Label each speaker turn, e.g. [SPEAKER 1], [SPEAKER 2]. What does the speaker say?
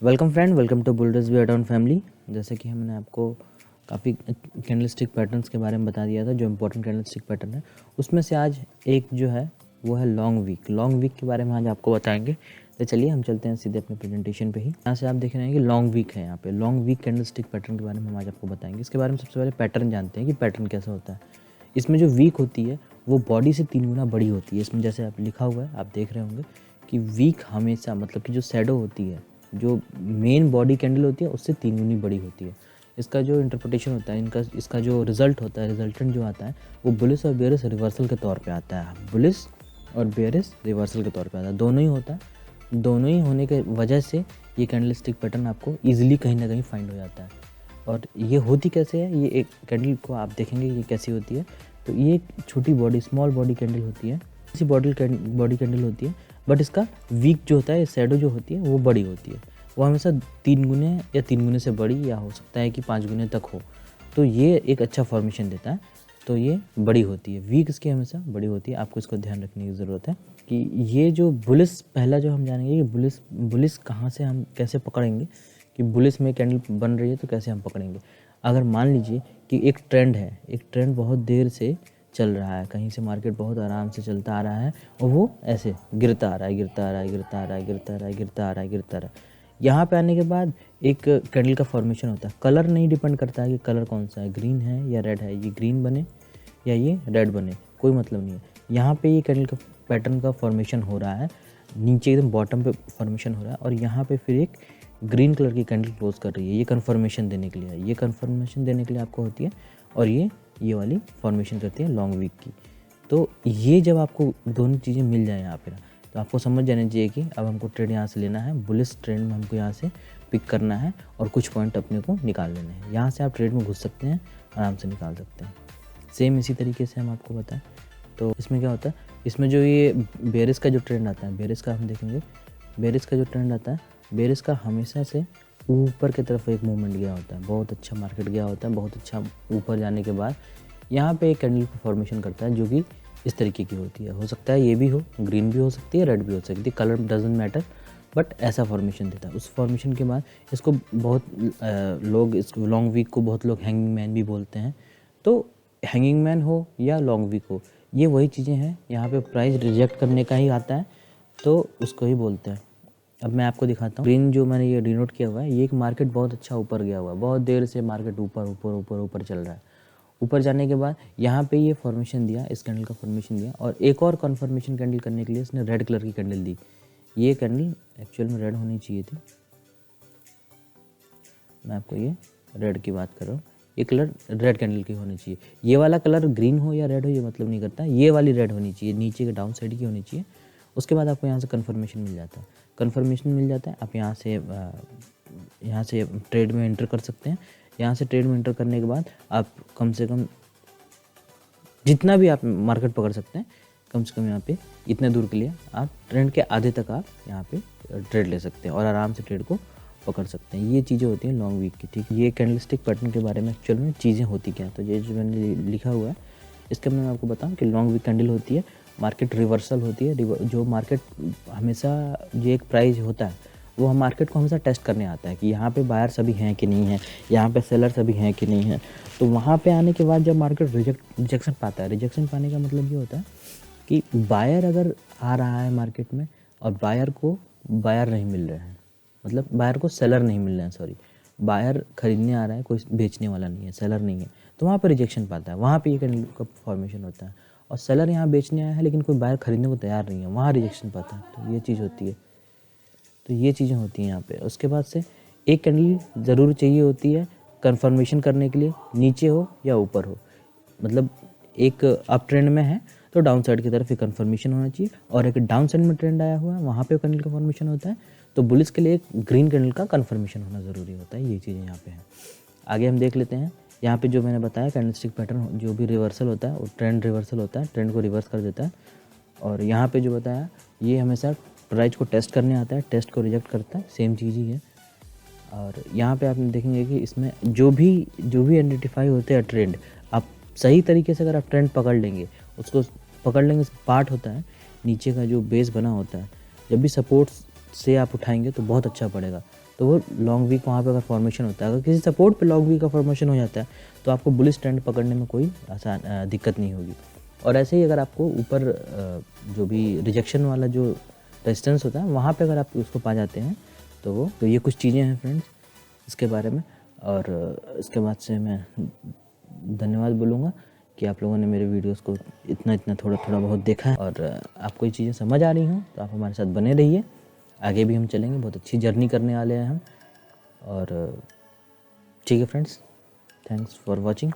[SPEAKER 1] Welcome friend, welcome to builders way down family. जैसे कि हमने आपको काफ़ी कैंडलस्टिक पैटर्न्स के बारे में बता दिया था, जो इंपॉर्टेंट कैंडलस्टिक पैटर्न है उसमें से आज एक जो है वो है लॉन्ग वीक। लॉन्ग वीक के बारे में आज आपको बताएंगे। तो चलिए हम चलते हैं सीधे अपने प्रेजेंटेशन पे ही। यहाँ से आप देख रहे हैं कि लॉन्ग वीक है। यहाँ पे लॉन्ग वीक कैंडलस्टिक पैटर्न के बारे में हम आज आपको बताएंगे। इसके बारे में सबसे पहले पैटर्न जानते हैं कि पैटर्न कैसा होता है। इसमें जो वीक होती है वो बॉडी से 3 गुना बड़ी होती है। इसमें जैसे आप लिखा हुआ है, आप देख रहे होंगे कि वीक हमेशा मतलब कि जो शैडो होती है, जो मेन बॉडी कैंडल होती है उससे 3 गुनी बड़ी होती है। इसका जो इंटरप्रिटेशन होता है, इसका जो रिजल्ट होता है, रिजल्टेंट जो आता है वो बुलिश और बेयरिश रिवर्सल के तौर पे आता है। बुलिश और बेयरिश रिवर्सल के तौर पे आता है, दोनों ही होता है। दोनों ही होने के वजह से ये कैंडलस्टिक पैटर्न आपको ईजिली कहीं ना कहीं फाइंड हो जाता है। और ये होती कैसे है, ये एक कैंडल को आप देखेंगे ये कैसी होती है। तो ये एक छोटी बॉडी, स्मॉल बॉडी कैंडल होती है, इसी बॉडी कैंडल होती है। बट इसका वीक जो होता है, शैडो जो होती है वो बड़ी होती है। वो हमेशा 3 गुने या 3 गुने से बड़ी, या हो सकता है कि 5 गुने तक हो। तो ये एक अच्छा फॉर्मेशन देता है। तो ये बड़ी होती है, वीक इसकी हमेशा बड़ी होती है। आपको इसको ध्यान रखने की ज़रूरत है कि ये जो बुलिस, पहला जो हम जानेंगे कि बुलिस कहाँ से हम कैसे पकड़ेंगे, कि बुलिस में कैंडल बन रही है तो कैसे हम पकड़ेंगे। अगर मान लीजिए कि एक ट्रेंड है, एक ट्रेंड बहुत देर से चल रहा है, कहीं से मार्केट बहुत आराम से चलता आ रहा है और वो ऐसे गिरता आ रहा है, गिरता आ रहा है, गिरता आ रहा है, गिरता आ रहा है, गिरता आ रहा है, गिरता आ रहा है। यहाँ पे आने के बाद एक कैंडल का फॉर्मेशन होता है। कलर नहीं डिपेंड करता है कि कलर कौन सा है, ग्रीन है या रेड है, ये ग्रीन बने या ये रेड बने, कोई मतलब नहीं है। यहाँ पे ये कैंडल का पैटर्न का फॉर्मेशन हो रहा है, नीचे एकदम बॉटम पे फॉर्मेशन हो रहा है, और यहाँ पे फिर एक ग्रीन कलर की कैंडल क्लोज कर रही है। ये कन्फर्मेशन देने के लिए, ये कन्फर्मेशन देने के लिए आपको होती है, और ये वाली फॉर्मेशन करती है लॉन्ग वीक की। तो ये जब आपको दोनों चीज़ें मिल जाए यहाँ पे ना, तो आपको समझ जाना चाहिए कि अब हमको ट्रेड यहाँ से लेना है, बुलिश ट्रेंड में हमको यहाँ से पिक करना है और कुछ पॉइंट अपने को निकाल लेने हैं। यहाँ से आप ट्रेड में घुस सकते हैं, आराम से निकाल सकते हैं। सेम इसी तरीके से हम आपको बताएं तो इसमें क्या होता है, इसमें जो ये बेरिस का जो ट्रेंड आता है, बेरिस का हम देखेंगे, बेरिस का जो ट्रेंड आता है, बेरिस का हमेशा से ऊपर की तरफ एक मूवमेंट गया होता है, बहुत अच्छा मार्केट गया होता है, बहुत अच्छा ऊपर जाने के बाद यहाँ पे एक कैंडल को फॉर्मेशन करता है जो कि इस तरीके की होती है। हो सकता है ये भी हो, ग्रीन भी हो सकती है, रेड भी हो सकती है, कलर डजेंट मैटर, बट ऐसा फॉर्मेशन देता है। उस फॉर्मेशन के बाद इसको बहुत लोग, इस लॉन्ग वीक को बहुत लोग हैंगिंग मैन भी बोलते हैं। तो हैंगिंग मैन हो या लॉन्ग वीक हो, ये वही चीज़ें हैं। यहाँ पे प्राइस रिजेक्ट करने का ही आता है, तो उसको ही बोलते हैं। अब मैं आपको दिखाता हूँ। ग्रीन जो मैंने ये डिनोट किया हुआ है, ये एक मार्केट बहुत अच्छा ऊपर गया हुआ है, बहुत देर से मार्केट ऊपर ऊपर ऊपर ऊपर चल रहा है। ऊपर जाने के बाद यहाँ पे ये फॉर्मेशन दिया, इस कैंडल का फॉर्मेशन दिया, और एक और कन्फर्मेशन कैंडल करने के लिए इसने रेड कलर की कैंडल दी। ये कैंडल एक्चुअल में रेड होनी चाहिए थी, मैं आपको ये रेड की बात कर रहा हूँ। ये कलर रेड कैंडल की होनी चाहिए। ये वाला कलर ग्रीन हो या रेड हो ये मतलब नहीं करता, ये वाली रेड होनी चाहिए, नीचे के डाउन साइड की होनी चाहिए। उसके बाद आपको यहाँ से कन्फर्मेशन मिल जाता है, कन्फर्मेशन मिल जाता है। आप यहाँ से ट्रेड में एंटर कर सकते हैं। यहाँ से ट्रेड में एंटर करने के बाद आप कम से कम जितना भी आप मार्केट पकड़ सकते हैं, कम से कम यहाँ पे इतने दूर के लिए आप ट्रेंड के आधे तक आप यहाँ पे ट्रेड ले सकते हैं और आराम से ट्रेड को पकड़ सकते हैं। ये चीज़ें होती हैं लॉन्ग वीक की, ठीक है। ये कैंडलस्टिक पैटर्न के बारे में एक्चुअल में चीज़ें होती क्या है, तो ये जो मैंने लिखा हुआ है इसके अंदर मैं आपको बताऊँ कि लॉन्ग वीक कैंडल होती है, मार्केट रिवर्सल होती है। जो मार्केट हमेशा जो एक प्राइस होता है वो हम मार्केट को हमेशा टेस्ट करने आता है कि यहाँ पे बायर सभी हैं कि नहीं है, यहाँ पे सेलर सभी हैं कि नहीं है। तो वहाँ पे आने के बाद जब मार्केट रिजेक्शन पाता है, रिजेक्शन पाने का मतलब ये होता है कि बायर अगर आ रहा है मार्केट में और बायर को बायर नहीं मिल रहे हैं, मतलब बायर को सेलर नहीं मिल रहे हैं, सॉरी, बायर खरीदने आ रहा है, कोई बेचने वाला नहीं है, सेलर नहीं है, तो वहाँ पर रिजेक्शन पाता है। वहाँ पे ये कैंडल का फॉर्मेशन होता है। और सेलर यहाँ बेचने आया है लेकिन कोई बायर खरीदने को तैयार नहीं है, वहाँ रिजेक्शन पाता है। तो ये चीज़ होती है, तो ये चीज़ें होती हैं यहाँ पे। उसके बाद से एक कैंडल ज़रूर चाहिए होती है कंफर्मेशन करने के लिए, नीचे हो या ऊपर हो। मतलब एक अप ट्रेंड में है तो डाउन साइड की तरफ एक कंफर्मेशन होना चाहिए, और एक डाउन साइड में ट्रेंड आया हुआ है वहाँ पे कैंडल का फॉर्मेशन होता है। तो बुलिस के लिए एक ग्रीन कैंडल का कंफर्मेशन होना ज़रूरी होता है। ये चीज़ें यहाँ पे हैं। आगे हम देख लेते हैं। यहाँ पे जो मैंने बताया कैंडलस्टिक पैटर्न जो भी रिवर्सल होता है वो ट्रेंड रिवर्सल होता है, ट्रेंड को रिवर्स कर देता है। और यहाँ पे जो बताया ये हमेशा प्राइस को टेस्ट करने आता है, टेस्ट को रिजेक्ट करता है, सेम चीज़ ही है। और यहाँ पे आप देखेंगे कि इसमें जो भी आइडेंटिफाई होते हैं ट्रेंड, आप सही तरीके से अगर आप ट्रेंड पकड़ लेंगे, उसको पकड़ लेंगे, पार्ट होता है नीचे का जो बेस बना होता है, जब भी सपोर्ट से आप उठाएंगे तो बहुत अच्छा पड़ेगा। तो वो लॉन्ग वीक वहाँ पे अगर फॉर्मेशन होता है, अगर किसी सपोर्ट पे लॉन्ग वीक का फॉर्मेशन हो जाता है तो आपको बुलिश ट्रेंड पकड़ने में कोई दिक्कत नहीं होगी। और ऐसे ही अगर आपको ऊपर जो भी रिजेक्शन वाला जो रेजिस्टेंस होता है वहाँ पे अगर आप उसको पा जाते हैं तो ये कुछ चीज़ें हैं फ्रेंड्स इसके बारे में। और इसके बाद से मैं धन्यवाद बोलूँगा कि आप लोगों ने मेरे वीडियोस को इतना थोड़ा बहुत देखा है। और आपको ये चीज़ें समझ आ रही हों तो आप हमारे साथ बने रहिए, आगे भी हम चलेंगे, बहुत अच्छी जर्नी करने वाले हैं हम। और ठीक है फ्रेंड्स, थैंक्स फॉर वॉचिंग।